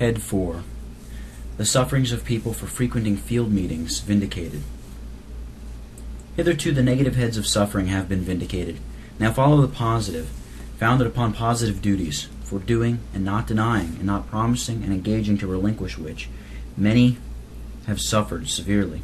Head 4. The sufferings of people for frequenting field meetings vindicated. Hitherto the negative heads of suffering have been vindicated. Now follow the positive, founded upon positive duties, for doing and not denying, and not promising and engaging to relinquish which, many have suffered severely.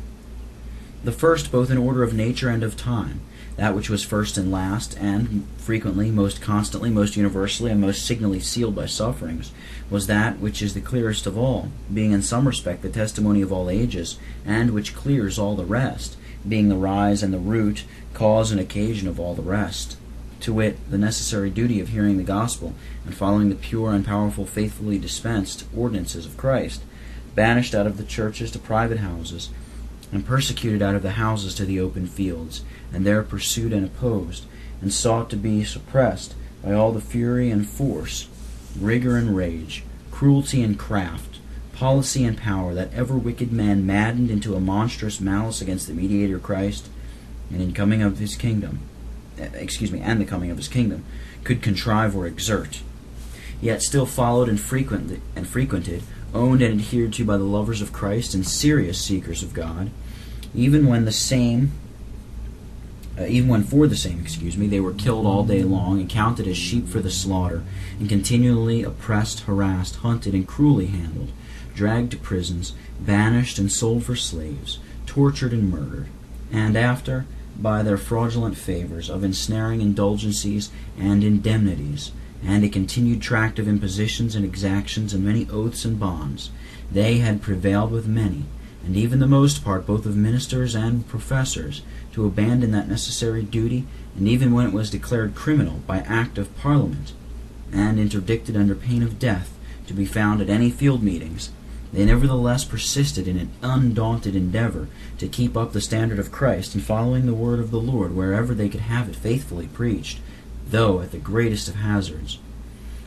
The first, both in order of nature and of time, that which was first and last, and frequently, most constantly, most universally, and most signally sealed by sufferings, was that which is the clearest of all, being in some respect the testimony of all ages, and which clears all the rest, being the rise and the root, cause and occasion of all the rest, to wit, the necessary duty of hearing the gospel, and following the pure and powerful faithfully dispensed ordinances of Christ, banished out of the churches to private houses, and persecuted out of the houses to the open fields, and there pursued and opposed, and sought to be suppressed by all the fury and force, rigor and rage, cruelty and craft, policy and power, that ever wicked man maddened into a monstrous malice against the mediator Christ, and in coming of his kingdom, and the coming of his kingdom, could contrive or exert, yet still followed and frequented, owned and adhered to by the lovers of Christ and serious seekers of God, even when for the same, they were killed all day long and counted as sheep for the slaughter, and continually oppressed, harassed, hunted, and cruelly handled, dragged to prisons, banished and sold for slaves, tortured and murdered, and after, by their fraudulent favors of ensnaring indulgencies and indemnities, and a continued tract of impositions and exactions and many oaths and bonds, they had prevailed with many, and even the most part both of ministers and professors, to abandon that necessary duty, and even when it was declared criminal by act of Parliament, and interdicted under pain of death to be found at any field meetings, they nevertheless persisted in an undaunted endeavor to keep up the standard of Christ in following the word of the Lord wherever they could have it faithfully preached, though at the greatest of hazards.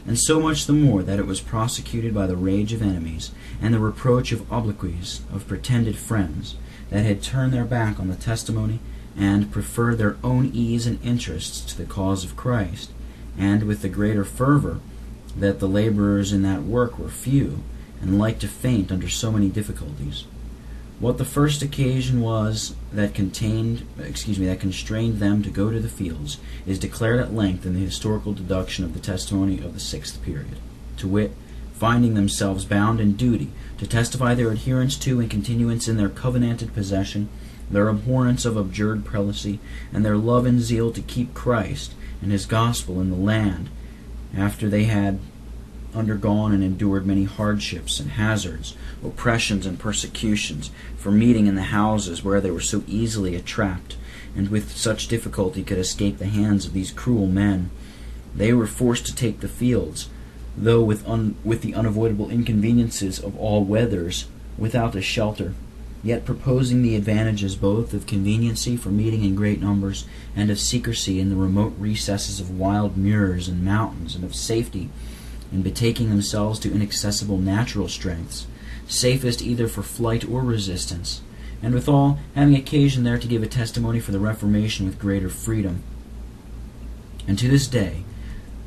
And so much the more that it was prosecuted by the rage of enemies, and the reproach of obloquies of pretended friends, that had turned their back on the testimony, and preferred their own ease and interests to the cause of Christ, and with the greater fervor that the laborers in that work were few, and like to faint under so many difficulties. What the first occasion was that constrained them to go to the fields is declared at length in the historical deduction of the testimony of the 6th period, to wit, finding themselves bound in duty to testify their adherence to and continuance in their covenanted possession, their abhorrence of abjured prelacy, and their love and zeal to keep Christ and his gospel in the land, after they had undergone and endured many hardships and hazards, oppressions and persecutions, for meeting in the houses where they were so easily entrapped, and with such difficulty could escape the hands of these cruel men. They were forced to take the fields, though with the unavoidable inconveniences of all weathers, without a shelter, yet proposing the advantages both of conveniency for meeting in great numbers, and of secrecy in the remote recesses of wild muirs and mountains, and of safety in betaking themselves to inaccessible natural strengths, safest either for flight or resistance, and withal having occasion there to give a testimony for the Reformation with greater freedom. And to this day,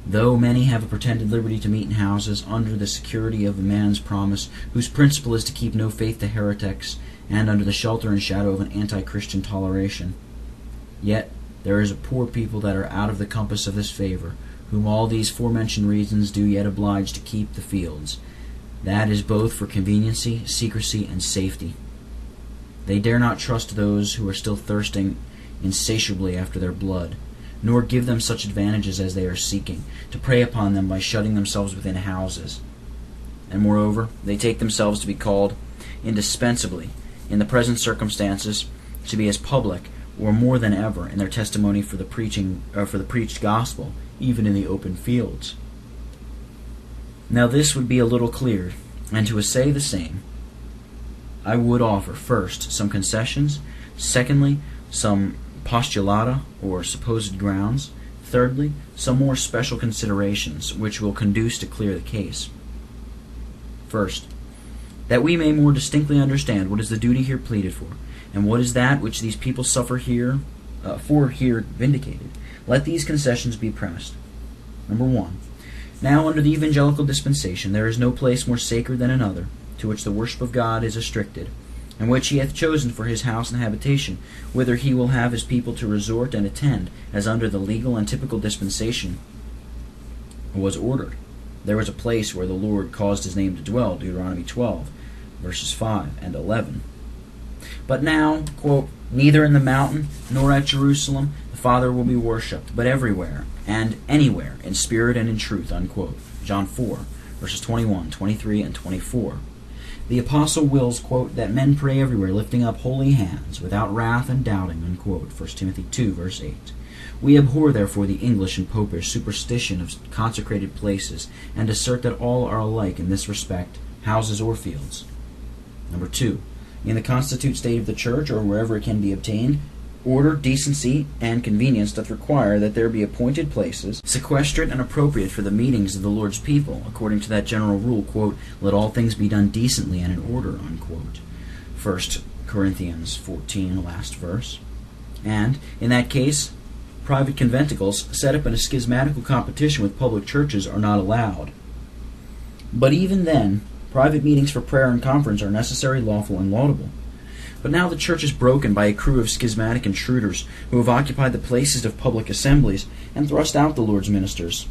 though many have a pretended liberty to meet in houses under the security of the man's promise, whose principle is to keep no faith to heretics, and under the shelter and shadow of an anti-Christian toleration, yet there is a poor people that are out of the compass of this favor, whom all these forementioned reasons do yet oblige to keep the fields. That is both for conveniency, secrecy, and safety. They dare not trust those who are still thirsting insatiably after their blood, nor give them such advantages as they are seeking, to prey upon them by shutting themselves within houses. And moreover, they take themselves to be called indispensably, in the present circumstances, to be as public, or more than ever, in their testimony for the preached gospel, even in the open fields. Now this would be a little cleared, and to essay the same, I would offer, first, some concessions, secondly, some postulata, or supposed grounds, thirdly, some more special considerations, which will conduce to clear the case. First, that we may more distinctly understand what is the duty here pleaded for, and what is that which these people suffer here vindicated, let these concessions be pressed. Number 1, Now under the evangelical dispensation there is no place more sacred than another, to which the worship of God is restricted, and which he hath chosen for his house and habitation, whither he will have his people to resort and attend, as under the legal and typical dispensation was ordered. There was a place where the Lord caused his name to dwell, Deuteronomy 12, verses 5 and 11. But now, quote, neither in the mountain nor at Jerusalem the Father will be worshipped, but everywhere and anywhere in spirit and in truth, unquote. John 4, verses 21, 23, and 24. The apostle wills, quote, that men pray everywhere, lifting up holy hands, without wrath and doubting, unquote. 1 Timothy 2, verse 8. We abhor, therefore, the English and Popish superstition of consecrated places, and assert that all are alike in this respect, houses or fields. Number 2. In the constitute state of the church, or wherever it can be obtained, order, decency, and convenience doth require that there be appointed places, sequestrate and appropriate for the meetings of the Lord's people, according to that general rule, quote, let all things be done decently and in order, unquote. 1 Corinthians 14, last verse. And, in that case, private conventicles set up in a schismatical competition with public churches are not allowed. But even then, private meetings for prayer and conference are necessary, lawful, and laudable. But now the church is broken by a crew of schismatic intruders who have occupied the places of public assemblies and thrust out the Lord's ministers.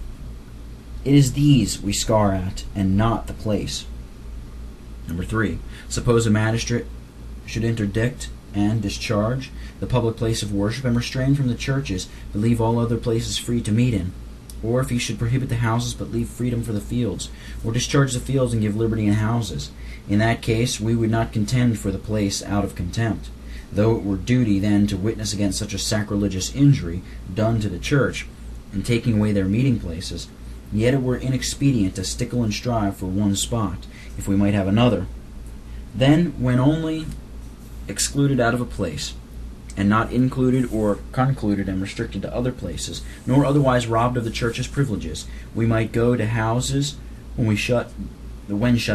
It is these we scar at, and not the place. Number 3. Suppose a magistrate should interdict and discharge the public place of worship and restrain from the churches, but leave all other places free to meet in. Or if he should prohibit the houses but leave freedom for the fields, or discharge the fields and give liberty in houses. In that case we would not contend for the place out of contempt, though it were duty then to witness against such a sacrilegious injury done to the church, in taking away their meeting places. Yet it were inexpedient to stickle and strive for one spot, if we might have another. Then, when only excluded out of a place, and not included or concluded and restricted to other places, nor otherwise robbed of the church's privileges, we might go to houses when shut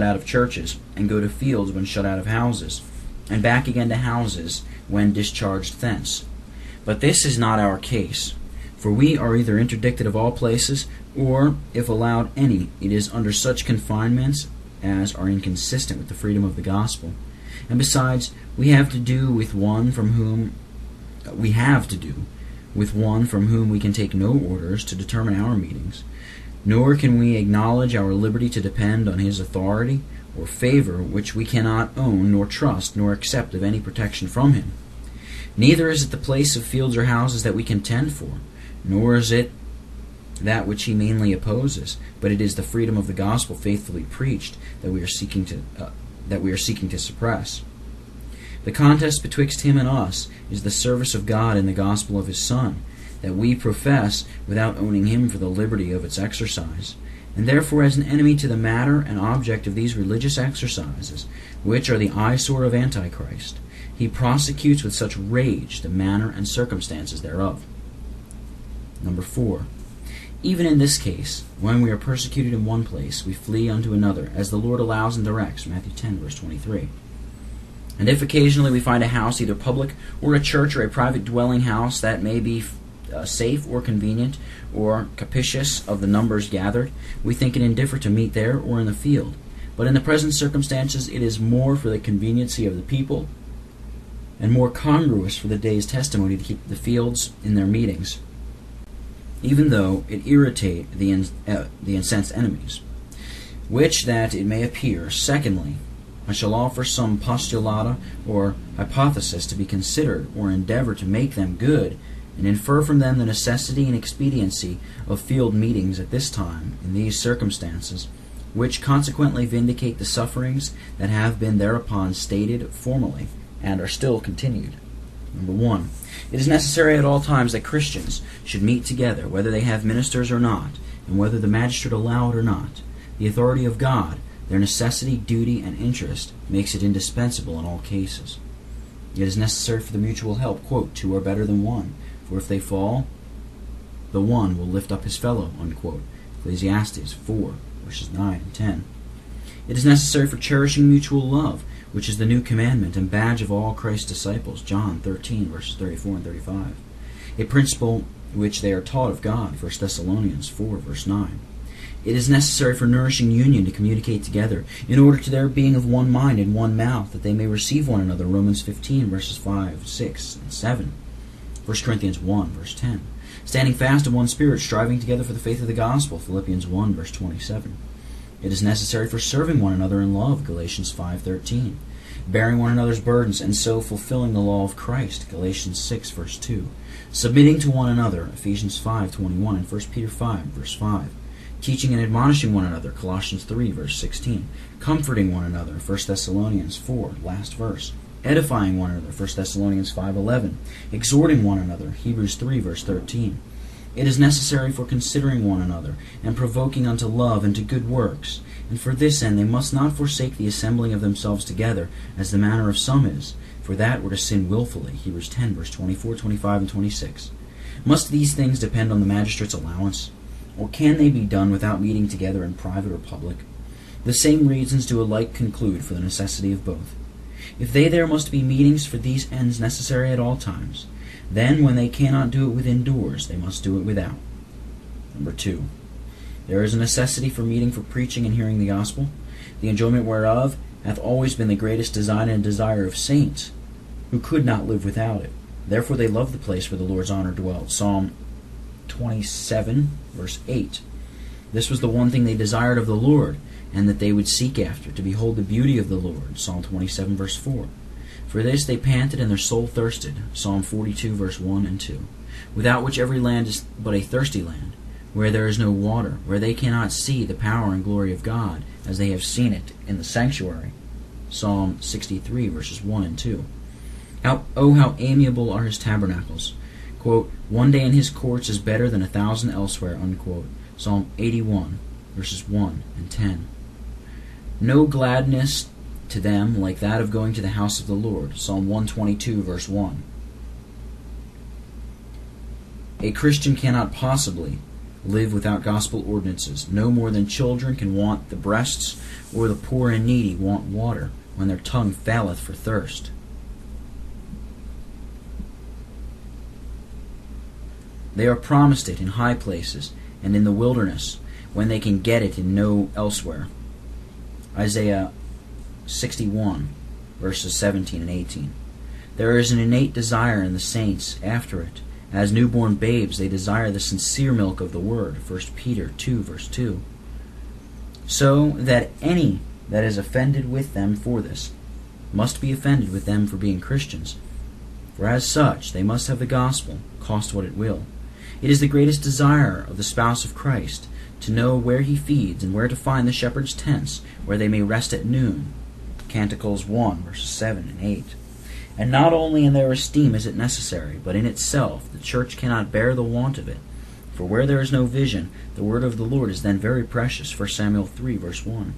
out of churches, and go to fields when shut out of houses, and back again to houses when discharged thence. But this is not our case, for we are either interdicted of all places, or, if allowed any, it is under such confinements as are inconsistent with the freedom of the gospel. And besides, we have to do with one from whom we can take no orders to determine our meetings, nor can we acknowledge our liberty to depend on his authority or favor, which we cannot own, nor trust, nor accept of any protection from him. Neither is it the place of fields or houses that we contend for, nor is it that which he mainly opposes, but it is the freedom of the gospel faithfully preached that we are seeking to suppress. The contest betwixt him and us is the service of God in the gospel of his Son, that we profess without owning him for the liberty of its exercise. And therefore, as an enemy to the matter and object of these religious exercises, which are the eyesore of Antichrist, he prosecutes with such rage the manner and circumstances thereof. Number 4. Even in this case, when we are persecuted in one place, we flee unto another, as the Lord allows and directs, Matthew 10, verse 23. And if occasionally we find a house, either public or a church or a private dwelling house, that may be safe or convenient, or capricious of the numbers gathered, we think it indifferent to meet there or in the field. But in the present circumstances it is more for the conveniency of the people, and more congruous for the day's testimony to keep the fields in their meetings, even though it irritate the incensed enemies. Which that it may appear, secondly, I shall offer some postulata or hypothesis to be considered, or endeavor to make them good, and infer from them the necessity and expediency of field meetings at this time, in these circumstances, which consequently vindicate the sufferings that have been thereupon stated formerly, and are still continued. Number 1. It is necessary at all times that Christians should meet together, whether they have ministers or not, and whether the magistrate allow it or not. The authority of God, their necessity, duty, and interest, makes it indispensable in all cases. It is necessary for the mutual help, quote, 2 are better than 1, for if they fall, the one will lift up his fellow, unquote. Ecclesiastes 4, verses 9 and 10. It is necessary for cherishing mutual love, which is the new commandment and badge of all Christ's disciples, John 13, verses 34 and 35. A principle which they are taught of God, 1 Thessalonians 4, verse 9. It is necessary for nourishing union to communicate together, in order to their being of one mind and one mouth, that they may receive one another. Romans 15, verses 5, 6, and 7. 1 Corinthians 1, verse 10. Standing fast in one spirit, striving together for the faith of the gospel. Philippians 1, verse 27. It is necessary for serving one another in love. Galatians 5:13. Bearing one another's burdens, and so fulfilling the law of Christ. Galatians 6, verse 2. Submitting to one another. Ephesians 5:21 and 1 Peter 5, verse 5. Teaching and admonishing one another. Colossians 3, verse 16. Comforting one another. 1 Thessalonians 4, last verse. Edifying one another. 1 Thessalonians 5:11. Exhorting one another. Hebrews 3, verse 13. It is necessary for considering one another, and provoking unto love and to good works. And for this end they must not forsake the assembling of themselves together, as the manner of some is, for that were to sin wilfully. Hebrews 10, verse 24, 25, and 26. Must these things depend on the magistrate's allowance? Or can they be done without meeting together in private or public? The same reasons do alike conclude for the necessity of both. If there must be meetings for these ends necessary at all times, then when they cannot do it within doors, they must do it without. Number 2. There is a necessity for meeting for preaching and hearing the gospel, the enjoyment whereof hath always been the greatest design and desire of saints, who could not live without it. Therefore they love the place where the Lord's honor dwelt. Psalm 27, verse 8. This was the one thing they desired of the Lord, and that they would seek after, to behold the beauty of the Lord. Psalm 27, verse 4. For this they panted, and their soul thirsted. Psalm 42, verse 1 and 2. Without which every land is but a thirsty land, where there is no water, where they cannot see the power and glory of God, as they have seen it in the sanctuary. Psalm 63, verses 1 and 2. How amiable are his tabernacles. Quote, one day in his courts is better than 1,000 elsewhere. Unquote. Psalm 81, verses 1 and 10. No gladness to them like that of going to the house of the Lord. Psalm 122, verse 1. A Christian cannot possibly live without gospel ordinances, no more than children can want the breasts, or the poor and needy want water, when their tongue faileth for thirst. They are promised it in high places, and in the wilderness, when they can get it in no elsewhere. Isaiah 61, verses 17 and 18. There is an innate desire in the saints after it. As newborn babes, they desire the sincere milk of the word. 1 Peter 2, verse 2. So that any that is offended with them for this must be offended with them for being Christians. For as such, they must have the gospel, cost what it will. It is the greatest desire of the spouse of Christ to know where he feeds and where to find the shepherd's tents, where they may rest at noon. Canticles 1, verses 7 and 8. And not only in their esteem is it necessary, but in itself the church cannot bear the want of it. For where there is no vision, the word of the Lord is then very precious. 1 Samuel 3, verse 1.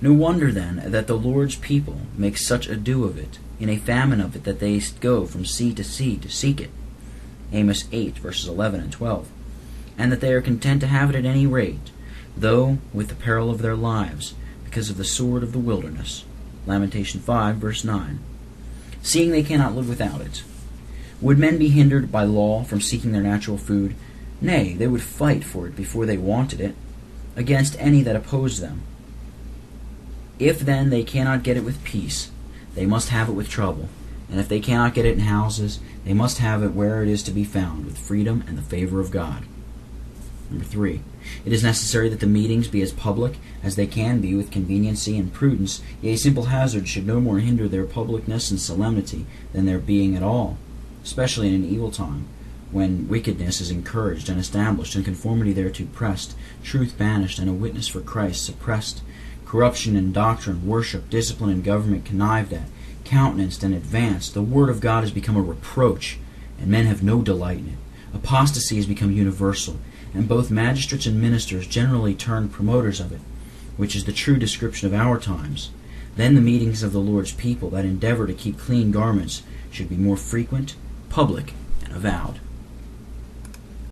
No wonder then that the Lord's people make such ado of it, in a famine of it, that they go from sea to seek it. Amos 8, verses 11 and 12. And that they are content to have it at any rate, though with the peril of their lives, because of the sword of the wilderness. Lamentation 5, verse 9. Seeing they cannot live without it. Would men be hindered by law from seeking their natural food? Nay, they would fight for it before they wanted it, against any that opposed them. If then they cannot get it with peace, they must have it with trouble. And if they cannot get it in houses, they must have it where it is to be found, with freedom and the favor of God. Number 3. It is necessary that the meetings be as public as they can be, with conveniency and prudence. Yea, simple hazard should no more hinder their publicness and solemnity than their being at all, especially in an evil time, when wickedness is encouraged and established, and conformity thereto pressed, truth banished, and a witness for Christ suppressed, corruption in doctrine, worship, discipline, and government connived at, countenanced, and advanced. The word of God has become a reproach, and men have no delight in it. Apostasy has become universal, and both magistrates and ministers generally turn promoters of it, which is the true description of our times. Then the meetings of the Lord's people that endeavor to keep clean garments should be more frequent, public, and avowed.